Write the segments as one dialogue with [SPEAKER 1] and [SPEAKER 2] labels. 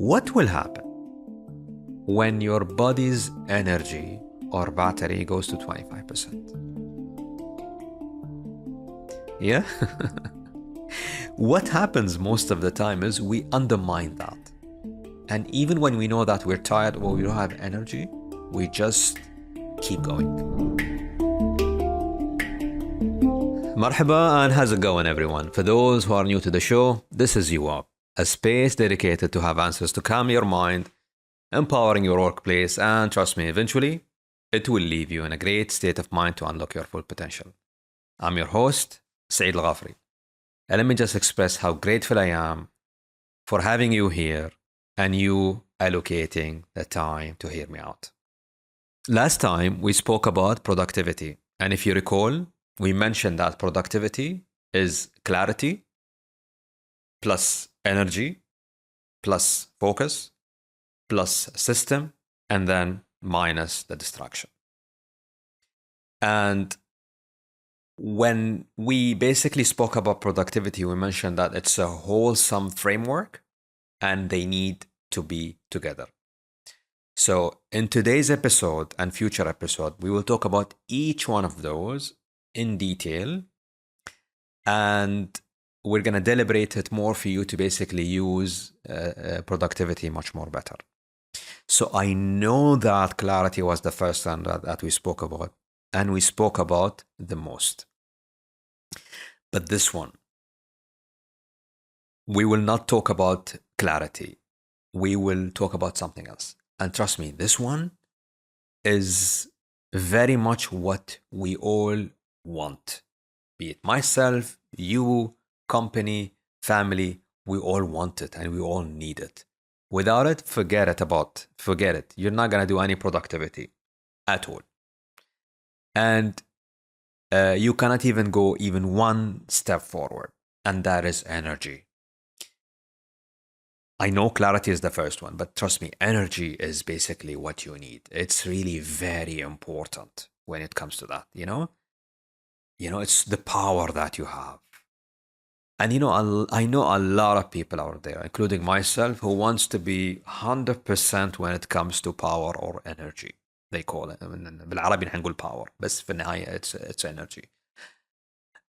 [SPEAKER 1] What will happen when your body's energy or battery goes to 25%? Yeah? What happens most of the time is we undermine that. And even when we know that we're tired or we don't have energy, we just keep going. Marhaba, and how's it going, everyone? For those who are new to the show, this is Yuwab, a space dedicated to have answers to calm your mind, empowering your workplace, and trust me, eventually, it will leave you in a great state of mind to unlock your full potential. I'm your host, Saeed Alghafri. And let me just express how grateful I am for having you here and you allocating the time to hear me out. Last time, we spoke about productivity. And if you recall, we mentioned that productivity is clarity plus energy plus focus plus system and then minus the distraction. And when we basically spoke about productivity, we mentioned that it's a wholesome framework and they need to be together. So in today's episode and future episode, we will talk about each one of those in detail, and we're going to deliberate it more for you to basically use productivity much more better. So I know that clarity was the first one that we spoke about, and we spoke about the most. But this one, we will not talk about clarity. We will talk about something else. And trust me, this one is very much what we all want. Be it myself, you, company, family, we all want it and we all need it. Without it, forget it. You're not going to do any productivity at all. And you cannot even go even one step forward. And that is energy. I know clarity is the first one, but trust me, energy is basically what you need. It's really very important when it comes to that, you know? It's the power that you have. And I know a lot of people out there, including myself, who wants to be 100% when it comes to power or energy. They call it. بالعربي نقول power, بس في النهاية it's energy.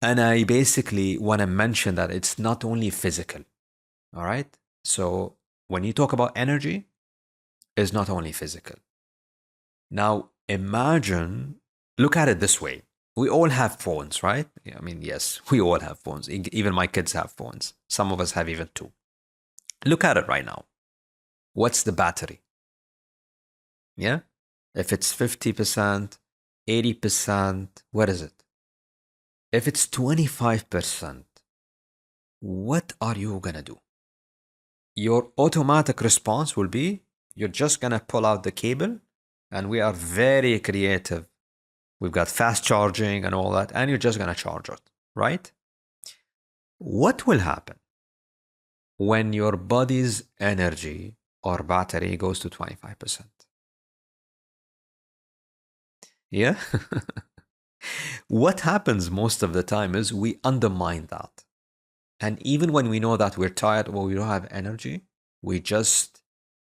[SPEAKER 1] And I basically want to mention that it's not only physical, all right? So when you talk about energy, it's not only physical. Now, look at it this way. We all have phones, right? I mean, yes, we all have phones. Even my kids have phones. Some of us have even two. Look at it right now. What's the battery? Yeah? If it's 50%, 80%, what is it? If it's 25%, what are you going to do? Your automatic response will be, you're just going to pull out the cable, and we are very creative. We've got fast charging and all that, and you're just going to charge it, right? What will happen when your body's energy or battery goes to 25%? Yeah? What happens most of the time is we undermine that. And even when we know that we're tired or we don't have energy, we just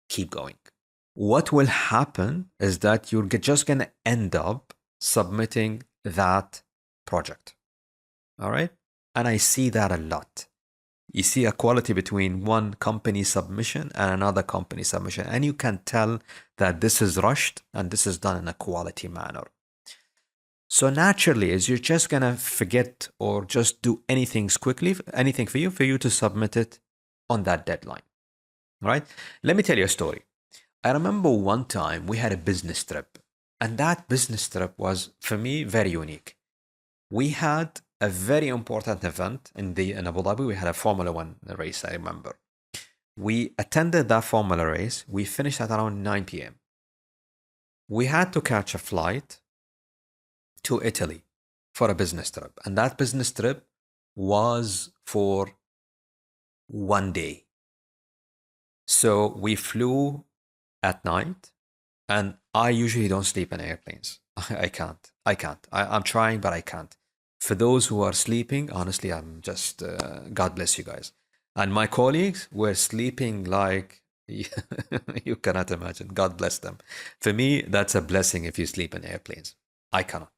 [SPEAKER 1] keep going. What will happen is that you're just going to end up submitting that project. All right? And I see that a lot. You see a quality between one company submission and another company submission. And you can tell that this is rushed and this is done in a quality manner. So naturally, is you're just going to forget or just do anything for you to submit it on that deadline. All right? Let me tell you a story. I remember one time we had a business trip, and that business trip was, for me, very unique. We had a very important event in Abu Dhabi. We had a Formula One race, I remember. We attended that Formula race. We finished at around 9 p.m. We had to catch a flight to Italy for a business trip. And that business trip was for 1 day. So we flew at night, and I usually don't sleep in airplanes. I can't. I'm trying, but I can't. For those who are sleeping, honestly, I'm just, God bless you guys. And my colleagues were sleeping like You cannot imagine. God bless them. For me, that's a blessing if you sleep in airplanes. I cannot.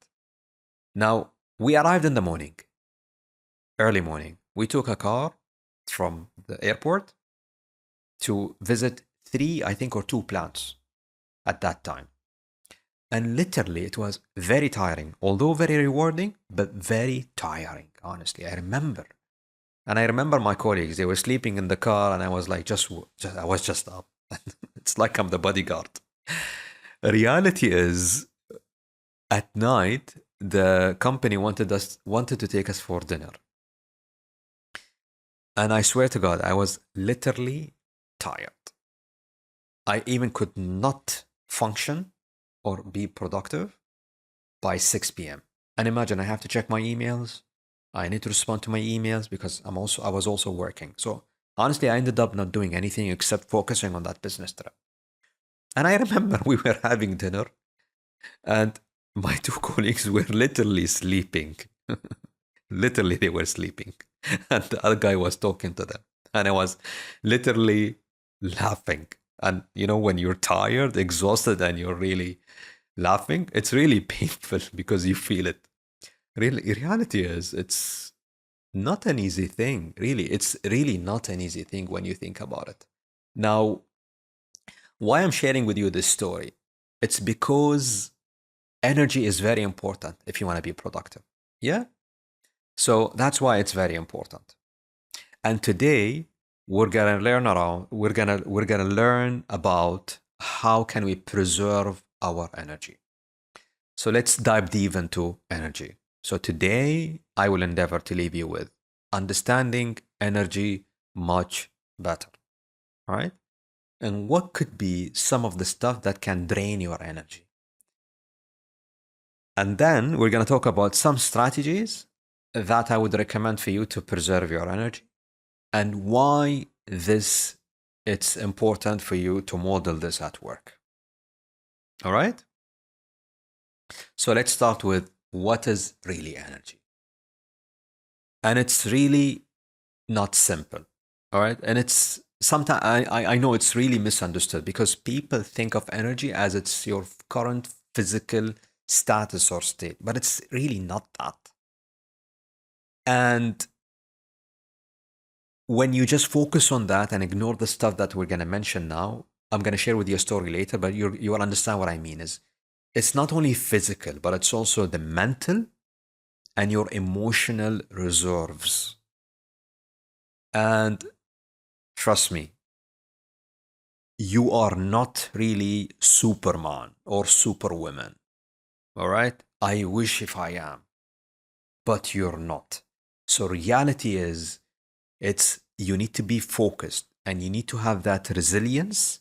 [SPEAKER 1] Now, we arrived in the morning, early morning. We took a car from the airport to visit three, I think, or two plants at that time. And literally, it was very tiring, although very rewarding, but very tiring, honestly. I remember. And I remember my colleagues, they were sleeping in the car, and I was like, I was just up. It's like I'm the bodyguard. Reality is, at night, the company wanted to take us for dinner. And I swear to God, I was literally tired. I even could not function or be productive by 6 p.m. And imagine I have to check my emails. I need to respond to my emails because I was also working. So honestly, I ended up not doing anything except focusing on that business trip. And I remember we were having dinner and my two colleagues were literally sleeping. Literally, they were sleeping. And the other guy was talking to them. And I was literally laughing. And you know, when you're tired, exhausted, and you're really laughing, it's really painful because you feel it. Really, reality is, it's not an easy thing. Really, it's really not an easy thing when you think about it. Now, why I'm sharing with you this story? It's because energy is very important if you want to be productive. Yeah? So that's why it's very important. And today we're gonna learn about how can we preserve our energy. So let's dive deep into energy. So today I will endeavor to leave you with understanding energy much better. All right? And what could be some of the stuff that can drain your energy? And then we're going to talk about some strategies that I would recommend for you to preserve your energy and why this it's important for you to model this at work. All right? So let's start with what is really energy. And it's really not simple. All right? And it's sometimes I know it's really misunderstood because people think of energy as it's your current physical status or state, but it's really not that. And when you just focus on that and ignore the stuff that we're going to mention now, I'm going to share with you a story later, but you will understand what I mean is it's not only physical, but it's also the mental and your emotional reserves. And trust me, you are not really Superman or Superwoman. All right? I wish if I am, but you're not. So reality is, it's you need to be focused and you need to have that resilience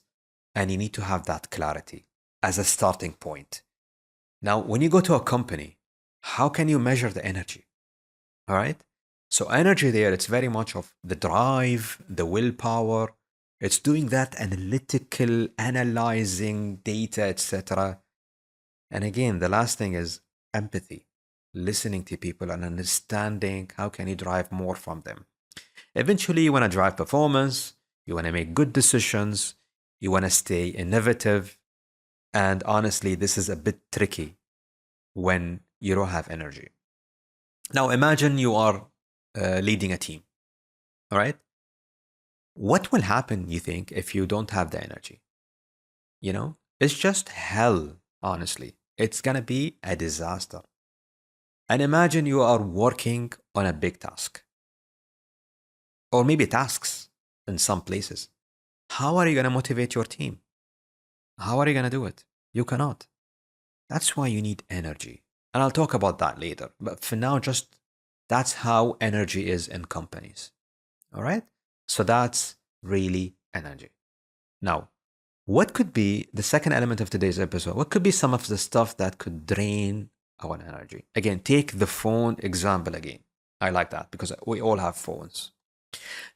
[SPEAKER 1] and you need to have that clarity as a starting point. Now, when you go to a company, how can you measure the energy? All right? So energy there, it's very much of the drive, the willpower. It's doing that analytical, analyzing data, etc. And again, the last thing is empathy, listening to people and understanding how can you drive more from them. Eventually, you want to drive performance, you want to make good decisions, you want to stay innovative. And honestly, this is a bit tricky when you don't have energy. Now, imagine you are leading a team, all right? What will happen, you think, if you don't have the energy? You know, it's just hell, honestly. It's going to be a disaster. And imagine you are working on a big task, or maybe tasks in some places. How are you going to motivate your team? How are you going to do it? You cannot. That's why you need energy. And I'll talk about that later. But for now, just that's how energy is in companies. All right? So that's really energy. Now, what could be the second element of today's episode? What could be some of the stuff that could drain our energy? Again, take the phone example again. I like that because we all have phones.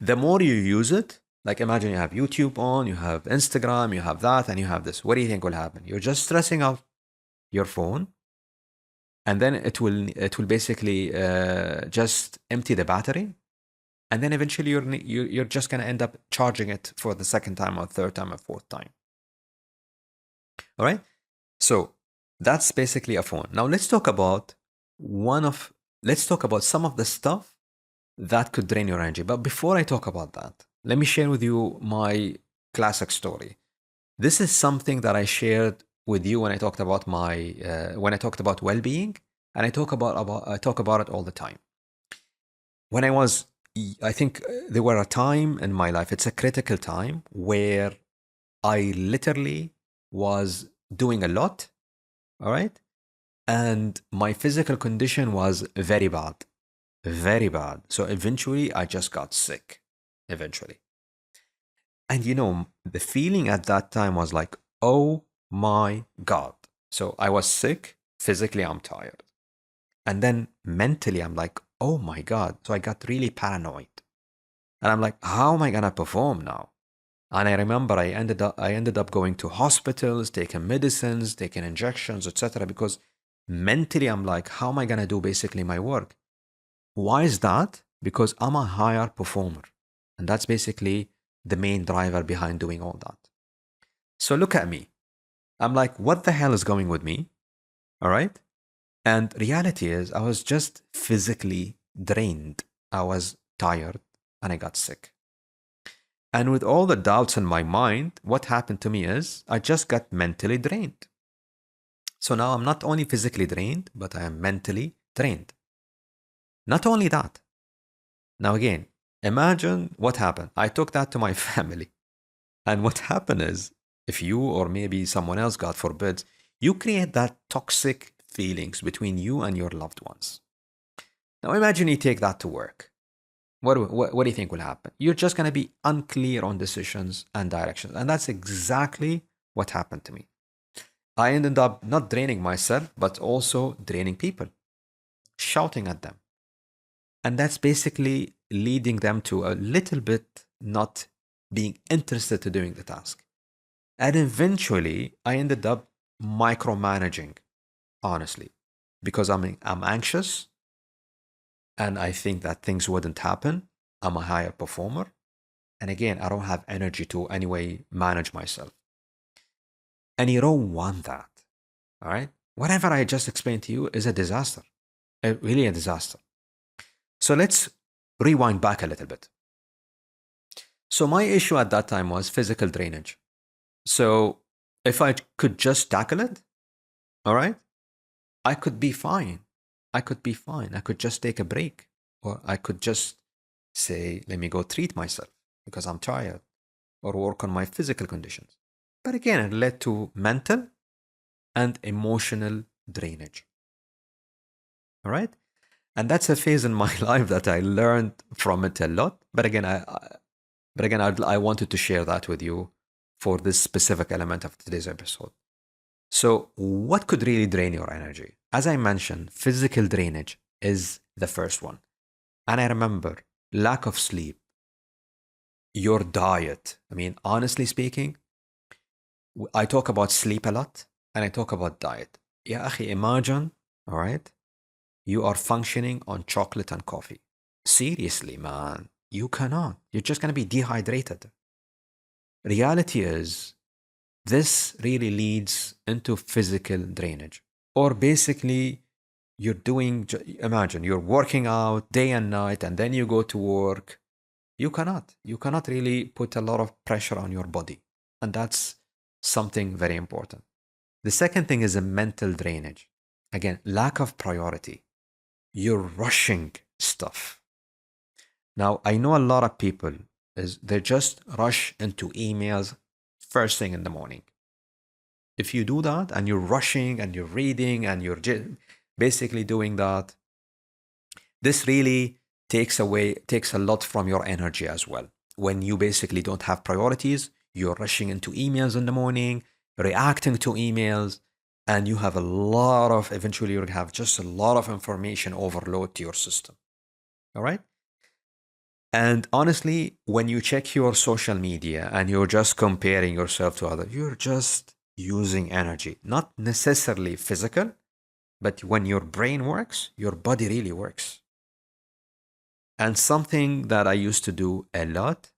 [SPEAKER 1] The more you use it, like imagine you have YouTube on, you have Instagram, you have that, and you have this. What do you think will happen? You're just stressing out your phone, and then it will basically just empty the battery, And then eventually you're just going to end up charging it for the second time or third time or fourth time. All right. So that's basically a phone. Now let's talk about some of the stuff that could drain your energy. But before I talk about that, let me share with you my classic story. This is something that I shared with you when I talked about well-being, and I talk about it all the time. When I think there were a time in my life, it's a critical time where I literally was doing a lot, all right? And my physical condition was very bad, very bad. So eventually I just got sick, eventually. And the feeling at that time was like, oh my God. So I was sick. Physically, I'm tired. And then mentally, I'm like, oh my God. So I got really paranoid. And I'm like, how am I going to perform now? And I remember I ended up going to hospitals, taking medicines, taking injections, etc. Because mentally, I'm like, how am I going to do basically my work? Why is that? Because I'm a higher performer. And that's basically the main driver behind doing all that. So look at me. I'm like, what the hell is going with me? All right. And reality is, I was just physically drained. I was tired and I got sick. And with all the doubts in my mind, what happened to me is I just got mentally drained. So now I'm not only physically drained, but I am mentally drained. Not only that. Now again, imagine what happened. I took that to my family. And what happened is, if you or maybe someone else, God forbid, you create that toxic feelings between you and your loved ones. Now imagine you take that to work. What do you think will happen? You're just going to be unclear on decisions and directions. And that's exactly what happened to me. I ended up not draining myself, but also draining people, shouting at them. And that's basically leading them to a little bit not being interested to doing the task. And eventually, I ended up micromanaging, honestly, because I'm anxious and I think that things wouldn't happen. I'm a higher performer. And again, I don't have energy to anyway manage myself. And you don't want that. All right. Whatever I just explained to you is a disaster, really a disaster. So let's rewind back a little bit. So my issue at that time was physical drainage. So if I could just tackle it, all right, I could be fine. I could be fine. I could just take a break, or I could just say, let me go treat myself because I'm tired, or work on my physical conditions. But again, it led to mental and emotional drainage. All right. And that's a phase in my life that I learned from it a lot. But again, I wanted to share that with you for this specific element of today's episode. So what could really drain your energy? As I mentioned, physical drainage is the first one. And I remember lack of sleep, your diet. I mean, honestly speaking, I talk about sleep a lot and I talk about diet. Ya akhi, imagine, all right, you are functioning on chocolate and coffee. Seriously, man, you cannot. You're just going to be dehydrated. Reality is, this really leads into physical drainage. Or basically, imagine you're working out day and night and then you go to work. You cannot really put a lot of pressure on your body. And that's something very important. The second thing is a mental drainage. Again, lack of priority. You're rushing stuff. Now, I know a lot of people they just rush into emails first thing in the morning. If you do that and you're rushing and you're reading and you're basically doing that, this really takes a lot from your energy as well. When you basically don't have priorities, you're rushing into emails in the morning, reacting to emails, and you have eventually you'll have just a lot of information overload to your system. All right? And honestly, when you check your social media and you're just comparing yourself to others, you're just using energy, not necessarily physical, but when your brain works, your body really works. And something that I used to do a lot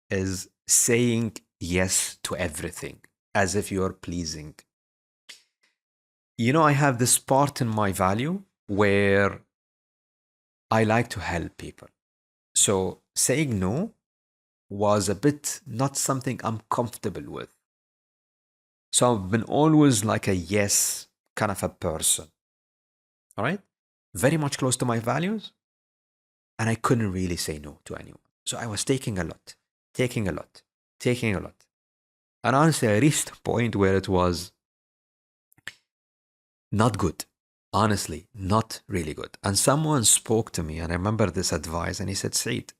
[SPEAKER 1] is saying yes to everything as if you're pleasing. I have this part in my value where I like to help people. So saying no was a bit not something I'm comfortable with. So I've been always like a yes kind of a person. All right. Very much close to my values. And I couldn't really say no to anyone. So I was taking a lot, taking a lot, taking a lot. And honestly, I reached a point where it was not good. Honestly, not really good. And someone spoke to me, and I remember this advice, and he said, Saeed,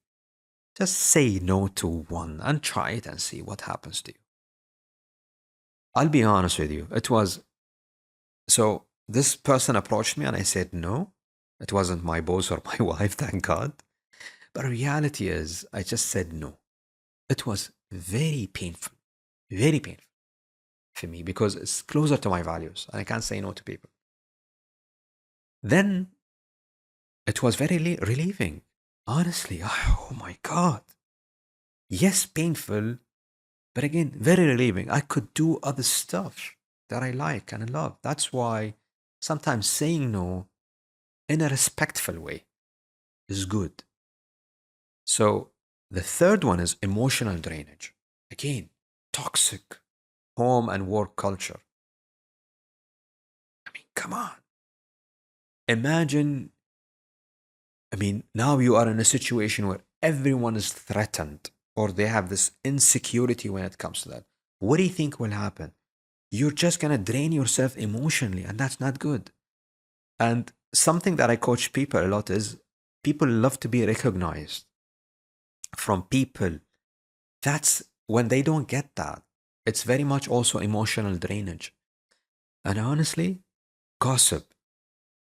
[SPEAKER 1] just say no to one and try it and see what happens to you. I'll be honest with you. It was so this person approached me, and I said no. It wasn't my boss or my wife, thank God. But reality is, I just said no. It was very painful for me because it's closer to my values and I can't say no to people. Then it was very relieving. Honestly, oh my God. Yes, painful, but again, very relieving. I could do other stuff that I like and I love. That's why sometimes saying no in a respectful way is good. So the third one is emotional drainage. Again, toxic home and work culture. I mean, come on. Imagine, now you are in a situation where everyone is threatened or they have this insecurity when it comes to that. What do you think will happen? You're just going to drain yourself emotionally, and that's not good. And something that I coach people a lot is people love to be recognized from people. That's when they don't get that. It's very much also emotional drainage. And honestly, gossip.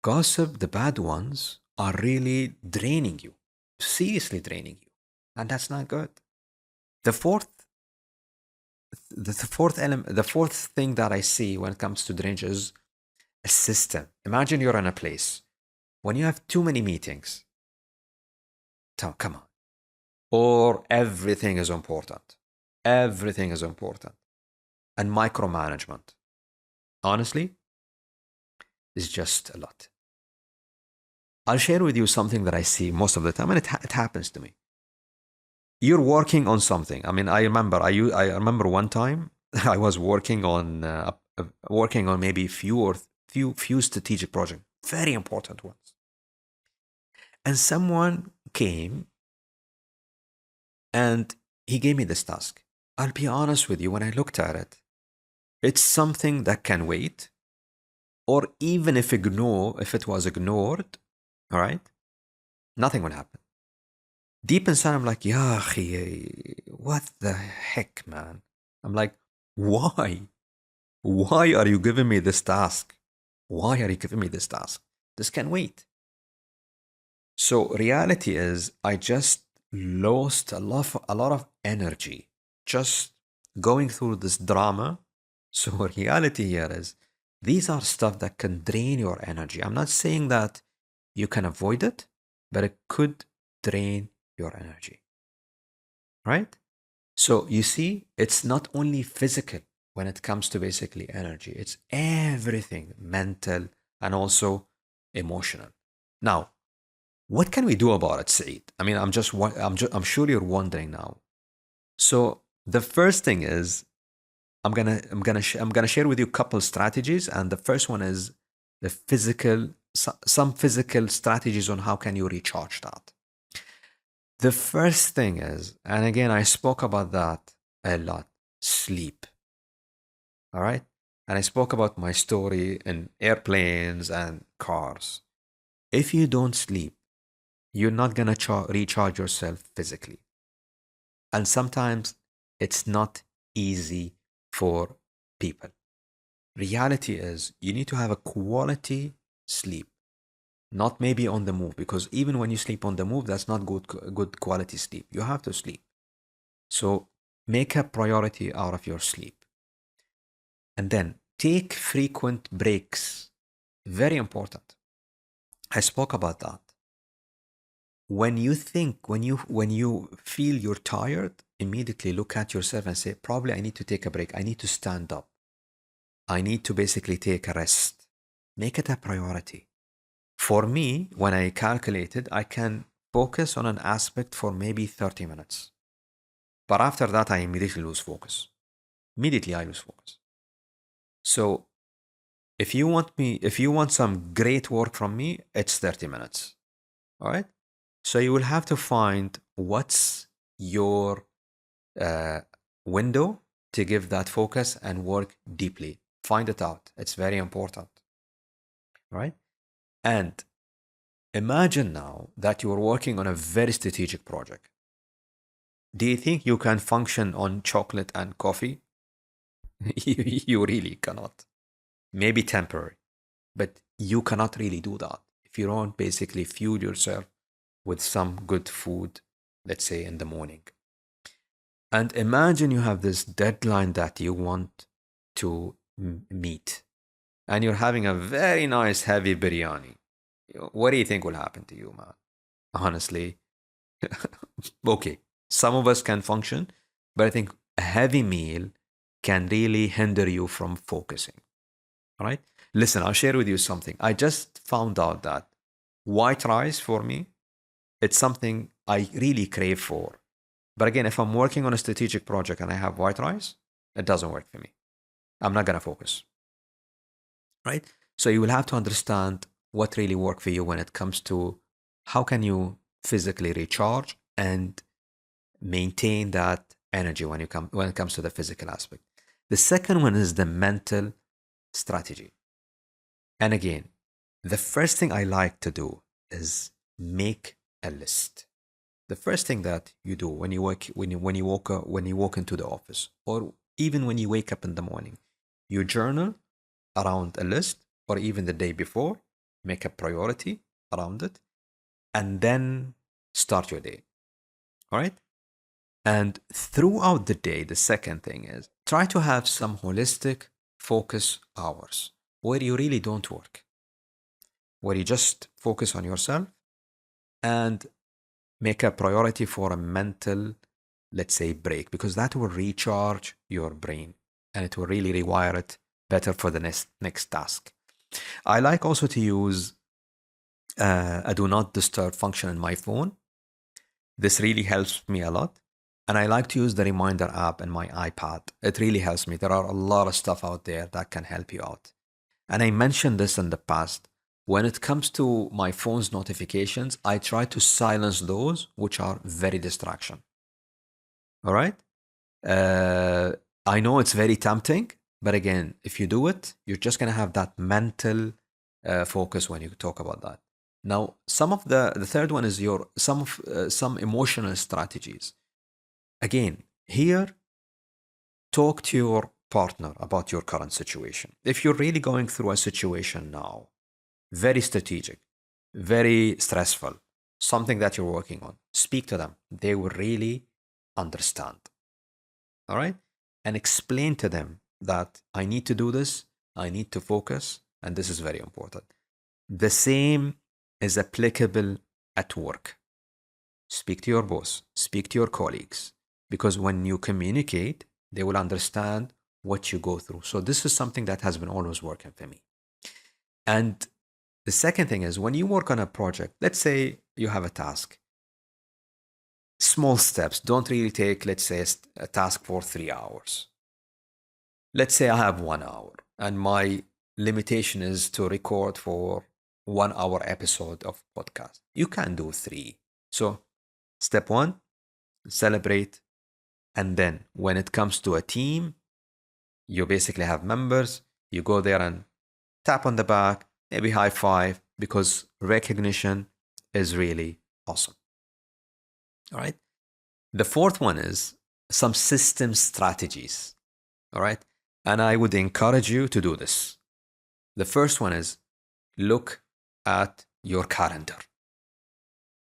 [SPEAKER 1] Gossip, the bad ones, are really draining you, seriously draining you. And that's not good. The fourth, the fourth element, the fourth thing that I see when it comes to drainage is a system. Imagine you're in a place when you have too many meetings. Come on. Or everything is important. Everything is important. And micromanagement, honestly, is just a lot. I'll share with you something that I see most of the time, and it happens to me. You're working on something. I remember one time I was working on maybe few strategic projects, very important ones, and someone came and he gave me this task. I'll be honest with you, when I looked at it, it's something that can wait, or even if it was ignored, all right, nothing will happen. Deep inside, I'm like, yeah, what the heck, man? I'm like, why? Why are you giving me this task? Why are you giving me this task? This can wait. So reality is, I just lost a lot of energy just going through this drama. So reality here is, these are stuff that can drain your energy. I'm not saying that you can avoid it, but it could drain your energy. Right? So you see, it's not only physical when it comes to basically energy, it's everything mental and also emotional. Now, what can we do about it, Saeed? I'm sure you're wondering now. So the first thing is, I'm gonna share with you a couple strategies, and the first one is some physical strategies on how can you recharge that. The first thing is, and again, I spoke about that a lot, sleep. All right. And I spoke about my story in airplanes and cars. If you don't sleep, you're not going to recharge yourself physically. And sometimes it's not easy for people. Reality is, you need to have a quality sleep, not maybe on the move, because even when you sleep on the move, that's not good quality sleep. You have to sleep. So make a priority out of your sleep. And then take frequent breaks. Very important. I spoke about that. when you feel you're tired, immediately look at yourself and say, probably I need to take a break. I need to stand up. I need to basically take a rest. Make it a priority. For me, when I calculated, I can focus on an aspect for maybe 30 minutes. But after that, I immediately lose focus. Immediately, I lose focus. So if you want some great work from me, it's 30 minutes. All right. So you will have to find what's your uh, window to give that focus and work deeply. Find it out. It's very important. All right. And imagine now that you're working on a very strategic project. Do you think you can function on chocolate and coffee? You really cannot. Maybe temporary, but you cannot really do that if you don't basically fuel yourself with some good food, let's say in the morning. And imagine you have this deadline that you want to meet, and you're having a very nice heavy biryani. What do you think will happen to you, man? Honestly, okay, some of us can function, but I think a heavy meal can really hinder you from focusing. All right. Listen, I'll share with you something. I just found out that white rice for me, it's something I really crave for. But again, if I'm working on a strategic project and I have white rice, it doesn't work for me. I'm not going to focus. Right. So you will have to understand what really works for you when it comes to how can you physically recharge and maintain that energy when it comes to the physical aspect. The second one is the mental strategy. And again, the first thing I like to do is make a list. The first thing that you do when you walk into the office, or even when you wake up in the morning, you journal around a list, or even the day before, make a priority around it, and then start your day. All right? And throughout the day, the second thing is try to have some holistic focus hours where you really don't work, where you just focus on yourself and make a priority for a mental, let's say, break, because that will recharge your brain and it will really rewire it better for the next task. I like also to use a do not disturb function in my phone. This really helps me a lot. And I like to use the reminder app in my iPad. It really helps me. There are a lot of stuff out there that can help you out. And I mentioned this in the past. When it comes to my phone's notifications, I try to silence those which are very distraction. All right? Uh, I know it's very tempting, but again, if you do it, you're just going to have that mental focus when you talk about that. Now, some of the third one is some emotional strategies. Again, here, talk to your partner about your current situation. If you're really going through a situation now, very strategic, very stressful, something that you're working on, speak to them. They will really understand. All right? And explain to them that I need to do this, I need to focus, and this is very important. The same is applicable at work. Speak to your boss, speak to your colleagues, because when you communicate, they will understand what you go through. So this is something that has been always working for me. And the second thing is when you work on a project, let's say you have a task, small steps. Don't really take, let's say, a task for 3 hours. Let's say I have 1 hour and my limitation is to record for 1 hour episode of podcast. You can do 3. So step 1, celebrate. And then when it comes to a team, you basically have members. You go there and tap on the back, maybe high five, because recognition is really awesome. All right. The fourth one is some system strategies. All right. And I would encourage you to do this. The first one is look at your calendar.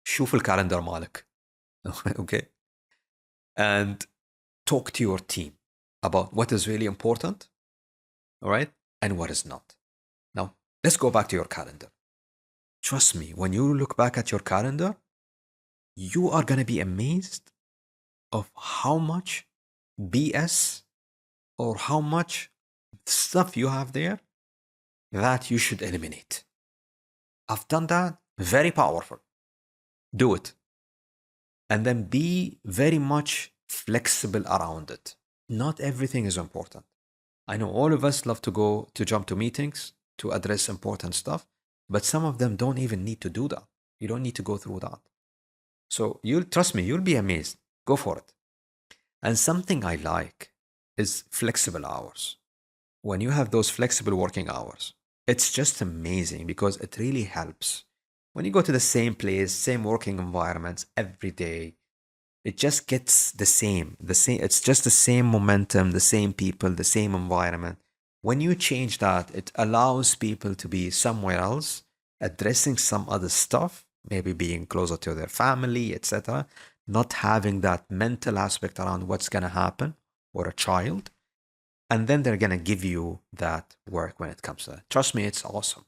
[SPEAKER 1] شوف الكالندر مالك. Okay. And talk to your team about what is really important. All right. And what is not. Now, let's go back to your calendar. Trust me, when you look back at your calendar, you are going to be amazed of how much BS or how much stuff you have there that you should eliminate. I've done that. Very powerful. Do it. And then be very much flexible around it. Not everything is important. I know all of us love to jump to meetings to address important stuff, but some of them don't even need to do that. You don't need to go through that. So you'll trust me, you'll be amazed. Go for it. And something I like is flexible hours. When you have those flexible working hours, it's just amazing because it really helps. When you go to the same place, same working environments every day, it just gets the same. It's just the same momentum, the same people, the same environment. When you change that, it allows people to be somewhere else, addressing some other stuff, maybe being closer to their family, etc. Not having that mental aspect around what's going to happen or a child. And then they're going to give you that work when it comes to that. Trust me, it's awesome.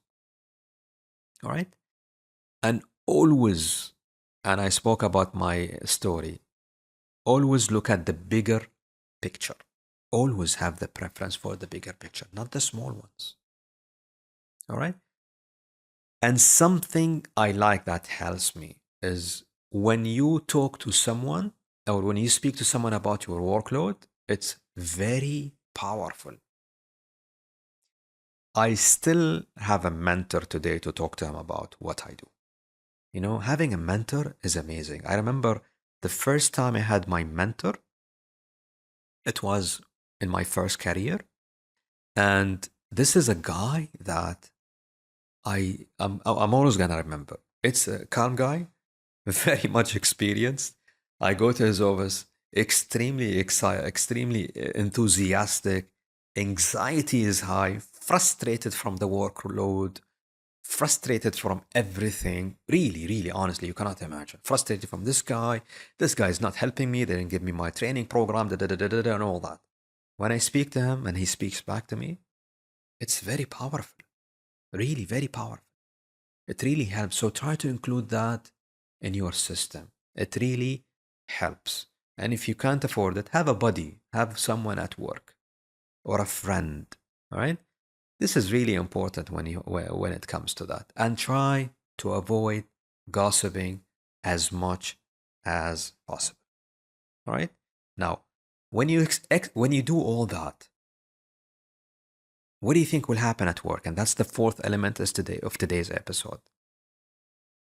[SPEAKER 1] All right. And always, and I spoke about my story, always look at the bigger picture. Always have the preference for the bigger picture, not the small ones. All right. And something I like that helps me is when you talk to someone or when you speak to someone about your workload, it's very powerful. I still have a mentor today to talk to him about what I do. You know, having a mentor is amazing. I remember the first time I had my mentor, it was in my first career. And this is a guy that I'm always gonna remember. It's a calm guy, very much experienced. I go to his office, extremely excited, extremely enthusiastic. Anxiety is high, frustrated from the workload, frustrated from everything. Really, really, honestly, you cannot imagine. Frustrated from this guy. This guy is not helping me. They didn't give me my training program, and all that. When I speak to him and he speaks back to me, it's very powerful. Really, very powerful. It really helps. So try to include that in your system. It really helps. And if you can't afford it, have a buddy, have someone at work or a friend. All right. This is really important when it comes to that. And try to avoid gossiping as much as possible. All right. Now, when you do all that, what do you think will happen at work? And that's the fourth element of today's episode.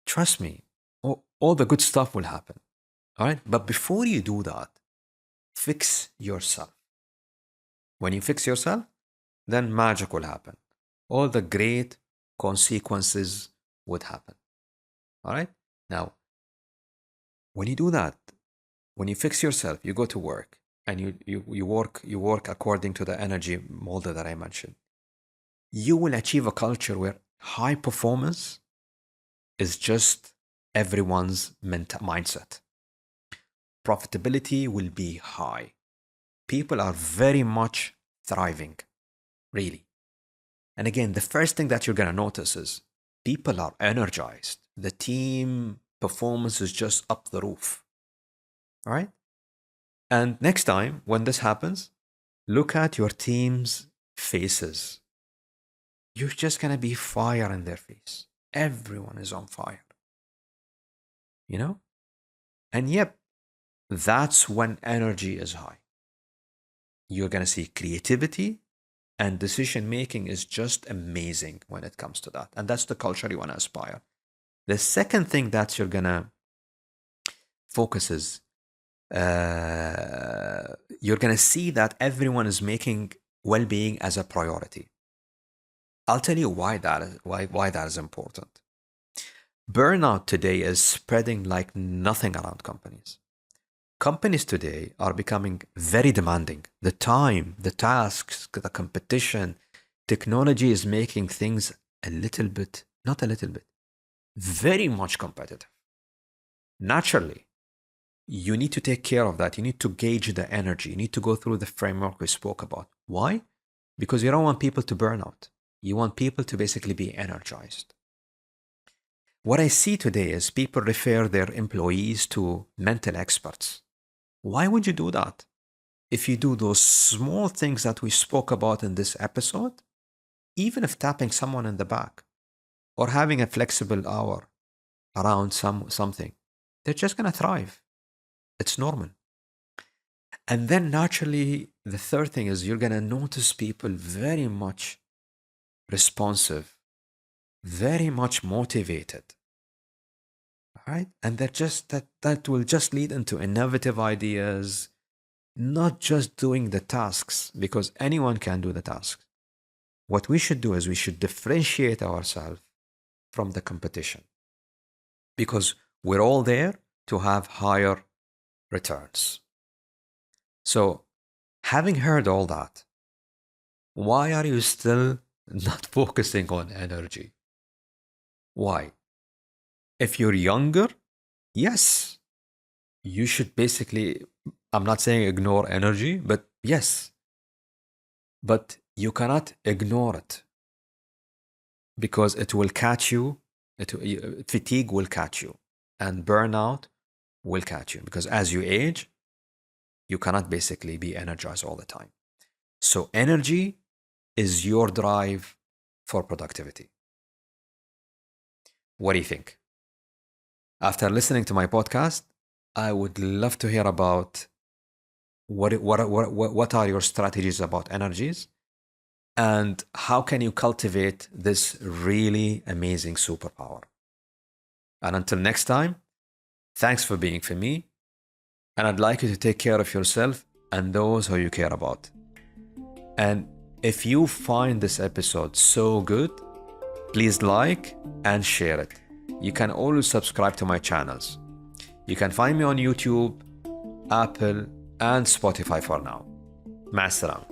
[SPEAKER 1] Trust me, all the good stuff will happen. All right. But before you do that, fix yourself. When you fix yourself, then magic will happen. All the great consequences would happen. All right. Now, when you do that, when you fix yourself, you go to work and you work according to the energy model that I mentioned. You will achieve a culture where high performance is just everyone's mindset. Profitability will be high. People are very much thriving, really. And again, the first thing that you're going to notice is people are energized. The team performance is just up the roof. All right? And next time when this happens, look at your team's faces. You're just going to be fire in their face. Everyone is on fire. You know? And yep, that's when energy is high. You're going to see creativity and decision making is just amazing when it comes to that. And that's the culture you want to aspire. The second thing that you're going to focus is you're going to see that everyone is making well-being as a priority. I'll tell you why that is important. Burnout today is spreading like nothing around companies. Companies today are becoming very demanding. The time, the tasks, the competition, technology is making things not a little bit, very much competitive. Naturally, you need to take care of that. You need to gauge the energy. You need to go through the framework we spoke about. Why? Because you don't want people to burn out. You want people to basically be energized. what I see today is people refer their employees to mental experts. Why would you do that? If you do those small things that we spoke about in this episode, even if tapping someone in the back or having a flexible hour around something, they're just going to thrive. It's normal. And then naturally, the third thing is you're going to notice people very much responsive, very much motivated. All right? And that will just lead into innovative ideas, not just doing the tasks, because anyone can do the tasks. What we should do is we should differentiate ourselves from the competition, because we're all there to have higher returns. So, having heard all that, why are you still not focusing on energy? Why? If you're younger, yes, you should basically, I'm not saying ignore energy, but yes, but you cannot ignore it because it will catch you. Fatigue will catch you and burnout will catch you, because as you age, you cannot basically be energized all the time. So energy is your drive for productivity. What do you think? After listening to my podcast, I would love to hear about what are your strategies about energies, and how can you cultivate this really amazing superpower. And until next time, thanks for being for me, and I'd like you to take care of yourself and those who you care about. And if you find this episode so good, please like and share it. You can always subscribe to my channels. You can find me on YouTube, Apple, and Spotify for now. مع السلامة.